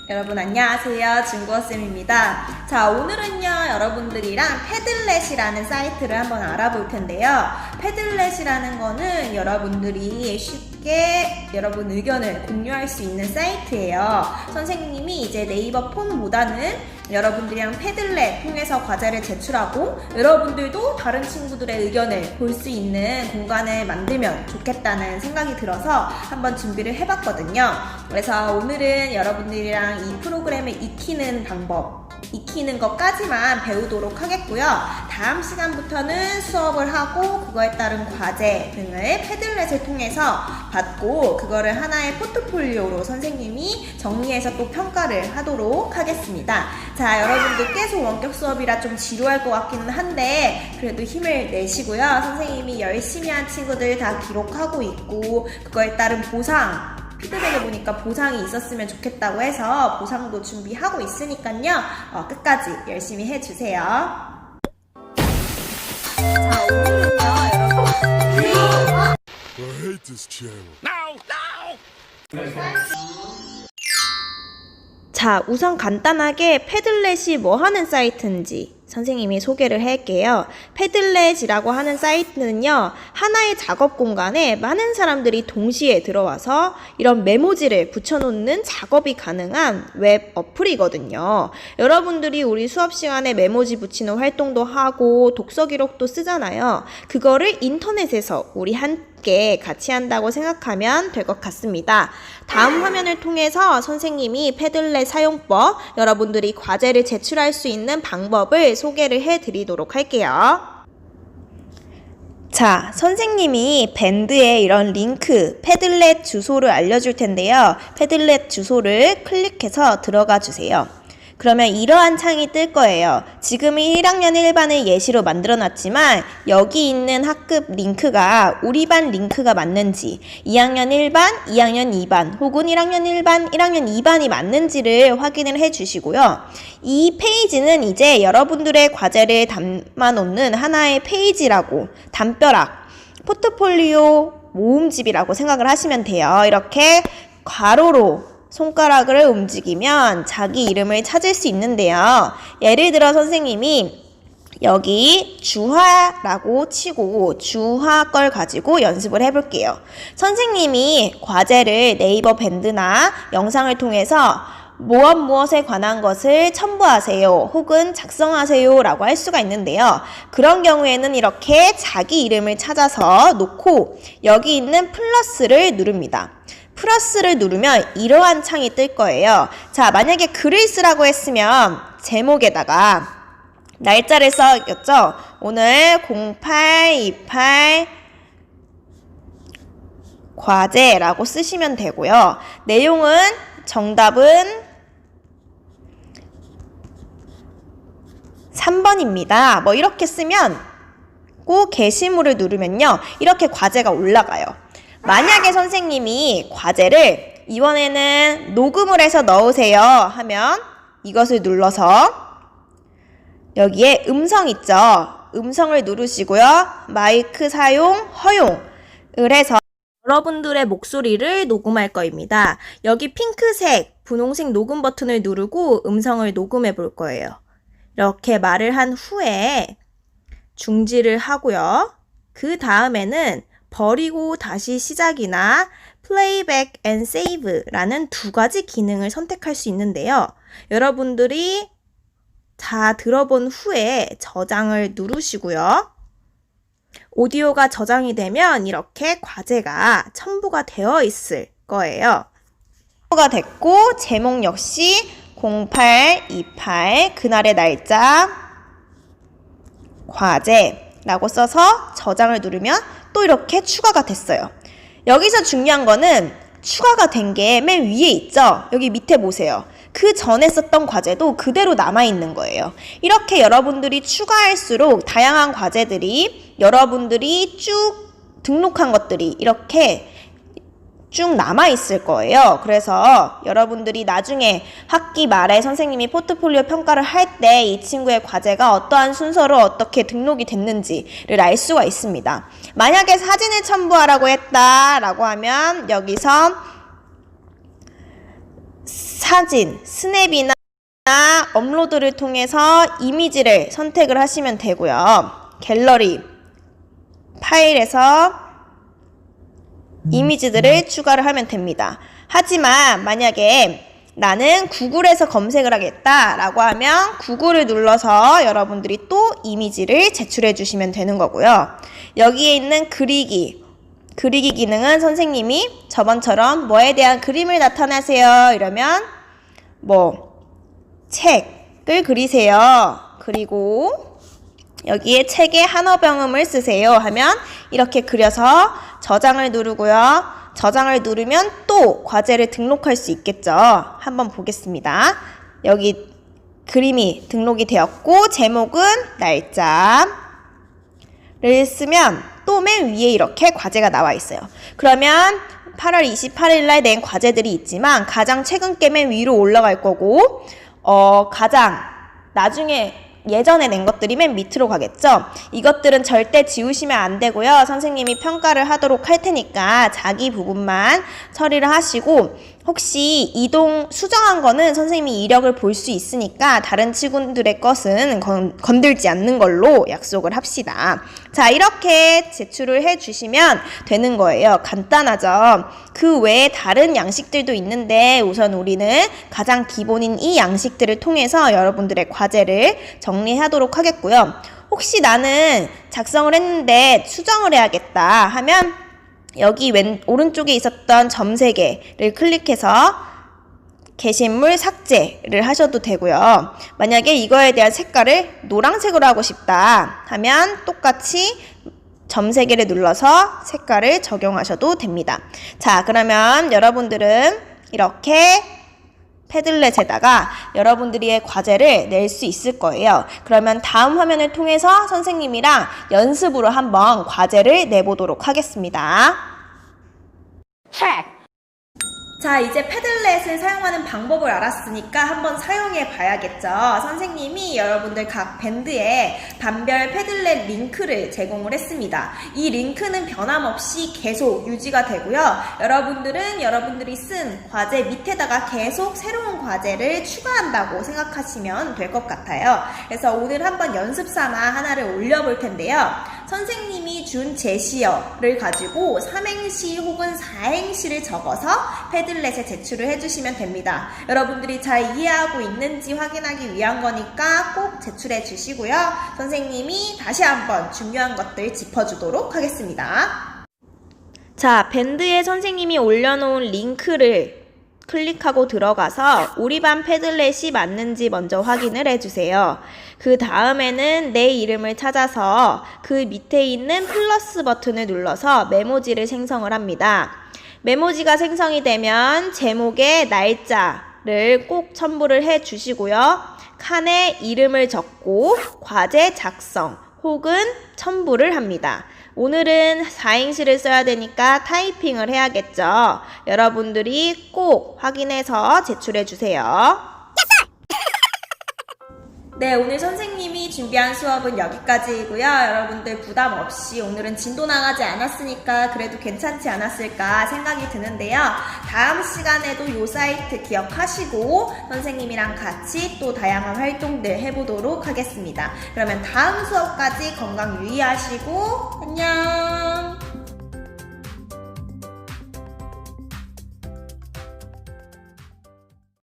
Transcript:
여러분 안녕하세요. 진구어쌤입니다. 자, 오늘은요 여러분들이랑 패들렛이라는 사이트를 한번 알아볼 텐데요. 패들렛이라는 거는 여러분들이 쉽게 여러분 의견을 공유할 수 있는 사이트예요. 선생님이 이제 네이버 폼보다는 여러분들이랑 패들렛 통해서 과제를 제출하고 여러분들도 다른 친구들의 의견을 볼 수 있는 공간을 만들면 좋겠다는 생각이 들어서 한번 준비를 해봤거든요. 그래서 오늘은 여러분들이랑 이 프로그램을 익히는 방법, 익히는 것까지만 배우도록 하겠고요. 다음 시간부터는 수업을 하고 그거에 따른 과제 등을 패들렛을 통해서 받고 그거를 하나의 포트폴리오로 선생님이 정리해서 또 평가를 하도록 하겠습니다. 자, 여러분들 계속 원격 수업이라 좀 지루할 것 같기는 한데 그래도 힘을 내시고요. 선생님이 열심히 한 친구들 다 기록하고 있고 그거에 따른 보상, 피드백을 보니까 보상이 있었으면 좋겠다고 해서 보상도 준비하고 있으니까요. 끝까지 열심히 해주세요. 자, 오늘은요, 여러분. I hate this channel. 자, 우선 간단하게 패들렛이 뭐 하는 사이트인지 선생님이 소개를 할게요. 패들렛이라고 하는 사이트는요, 하나의 작업 공간에 많은 사람들이 동시에 들어와서 이런 메모지를 붙여놓는 작업이 가능한 웹 어플이거든요. 여러분들이 우리 수업 시간에 메모지 붙이는 활동도 하고 독서 기록도 쓰잖아요. 그거를 인터넷에서 우리 함께 같이 한다고 생각하면 될 것 같습니다. 다음 화면을 통해서 선생님이 패들렛 사용법, 여러분들이 과제를 제출할 수 있는 방법을 소개를 해드리도록 할게요. 자, 선생님이 밴드에 이런 링크, 패들렛 주소를 알려줄 텐데요. 패들렛 주소를 클릭해서 들어가 주세요. 그러면 이러한 창이 뜰 거예요. 지금은 1학년 1반을 예시로 만들어 놨지만 여기 있는 학급 링크가 우리 반 링크가 맞는지 2학년 1반, 2학년 2반 혹은 1학년 1반, 1학년 2반이 맞는지를 확인을 해 주시고요. 이 페이지는 이제 여러분들의 과제를 담아 놓는 하나의 페이지라고, 담벼락, 포트폴리오 모음집이라고 생각을 하시면 돼요. 이렇게 괄호로 손가락을 움직이면 자기 이름을 찾을 수 있는데요. 예를 들어 선생님이 여기 주화라고 치고 주화 걸 가지고 연습을 해볼게요. 선생님이 과제를 네이버 밴드나 영상을 통해서 무엇에 관한 것을 첨부하세요 혹은 작성하세요 라고 할 수가 있는데요. 그런 경우에는 이렇게 자기 이름을 찾아서 놓고 여기 있는 플러스를 누릅니다. 플러스를 누르면 이러한 창이 뜰 거예요. 자, 만약에 글을 쓰라고 했으면 제목에다가 날짜를 써야겠죠? 오늘 0828 과제라고 쓰시면 되고요. 내용은 정답은 3번입니다. 뭐 이렇게 쓰면 꼭 게시물을 누르면요. 이렇게 과제가 올라가요. 만약에 선생님이 과제를 이번에는 녹음을 해서 넣으세요 하면 이것을 눌러서 여기에 음성 있죠? 음성을 누르시고요. 마이크 사용 허용을 해서 여러분들의 목소리를 녹음할 거입니다. 여기 핑크색, 분홍색 녹음 버튼을 누르고 음성을 녹음해 볼 거예요. 이렇게 말을 한 후에 중지를 하고요. 그 다음에는 버리고 다시 시작이나 Playback and Save라는 두 가지 기능을 선택할 수 있는데요. 여러분들이 다 들어본 후에 저장을 누르시고요. 오디오가 저장이 되면 이렇게 과제가 첨부가 되어 있을 거예요. 첨부가 됐고 제목 역시 0828 그날의 날짜 과제라고 써서 저장을 누르면 또 이렇게 추가가 됐어요. 여기서 중요한 거는 추가가 된 게 맨 위에 있죠? 여기 밑에 보세요. 그 전에 썼던 과제도 그대로 남아있는 거예요. 이렇게 여러분들이 추가할수록 다양한 과제들이 여러분들이 쭉 등록한 것들이 이렇게 쭉 남아있을 거예요. 그래서 여러분들이 나중에 학기 말에 선생님이 포트폴리오 평가를 할 때 이 친구의 과제가 어떠한 순서로 어떻게 등록이 됐는지를 알 수가 있습니다. 만약에 사진을 첨부하라고 했다라고 하면 여기서 사진, 스냅이나 업로드를 통해서 이미지를 선택을 하시면 되고요. 갤러리, 파일에서 이미지들을 추가를 하면 됩니다. 하지만 만약에 나는 구글에서 검색을 하겠다 라고 하면 구글을 눌러서 여러분들이 또 이미지를 제출해 주시면 되는 거고요. 여기에 있는 그리기 기능은 선생님이 저번처럼 뭐에 대한 그림을 나타내세요 이러면 책을 그리세요. 그리고 여기에 책에 한어병음을 쓰세요 하면 이렇게 그려서 저장을 누르고요. 저장을 누르면 또 과제를 등록할 수 있겠죠. 한번 보겠습니다. 여기 그림이 등록이 되었고 제목은 날짜를 쓰면 또 맨 위에 이렇게 과제가 나와 있어요. 그러면 8월 28일 날 낸 과제들이 있지만 가장 최근 게 맨 위로 올라갈 거고 가장 나중에 예전에 낸 것들이 맨 밑으로 가겠죠. 이것들은 절대 지우시면 안 되고요. 선생님이 평가를 하도록 할 테니까 자기 부분만 처리를 하시고 혹시 수정한 거는 선생님이 이력을 볼 수 있으니까 다른 친구들의 것은 건들지 않는 걸로 약속을 합시다. 자, 이렇게 제출을 해주시면 되는 거예요. 간단하죠. 그 외에 다른 양식들도 있는데 우선 우리는 가장 기본인 이 양식들을 통해서 여러분들의 과제를 정리하도록 하겠고요. 혹시 나는 작성을 했는데 수정을 해야겠다 하면 여기 오른쪽에 있었던 점 3개를 클릭해서 게시물 삭제를 하셔도 되고요. 만약에 이거에 대한 색깔을 노란색으로 하고 싶다 하면 똑같이 점 3개를 눌러서 색깔을 적용하셔도 됩니다. 자, 그러면 여러분들은 이렇게 패들렛에다가 여러분들의 과제를 낼 수 있을 거예요. 그러면 다음 화면을 통해서 선생님이랑 연습으로 한번 과제를 내보도록 하겠습니다. 자, 이제 패들렛을 사용하는 방법을 알았으니까 한번 사용해 봐야겠죠. 선생님이 여러분들 각 밴드에 반별 패들렛 링크를 제공을 했습니다. 이 링크는 변함없이 계속 유지가 되고요. 여러분들은 여러분들이 쓴 과제 밑에다가 계속 새로운 과제를 추가한다고 생각하시면 될 것 같아요. 그래서 오늘 한번 연습 삼아 하나를 올려볼 텐데요. 선생님이 준 제시어를 가지고 3행시 혹은 4행시를 적어서 패들렛에 제출을 해주시면 됩니다. 여러분들이 잘 이해하고 있는지 확인하기 위한 거니까 꼭 제출해 주시고요. 선생님이 다시 한번 중요한 것들 짚어주도록 하겠습니다. 자, 밴드에 선생님이 올려놓은 링크를 클릭하고 들어가서 우리 반 패들렛이 맞는지 먼저 확인을 해주세요. 그 다음에는 내 이름을 찾아서 그 밑에 있는 플러스 버튼을 눌러서 메모지를 생성을 합니다. 메모지가 생성이 되면 제목에 날짜를 꼭 첨부를 해 주시고요. 칸에 이름을 적고 과제 작성 혹은 첨부를 합니다. 오늘은 4행시를 써야 되니까 타이핑을 해야겠죠. 여러분들이 꼭 확인해서 제출해 주세요. 네, 오늘 선생님이 준비한 수업은 여기까지이고요. 여러분들 부담 없이 오늘은 진도 나가지 않았으니까 그래도 괜찮지 않았을까 생각이 드는데요. 다음 시간에도 이 사이트 기억하시고 선생님이랑 같이 또 다양한 활동들 해보도록 하겠습니다. 그러면 다음 수업까지 건강 유의하시고 안녕!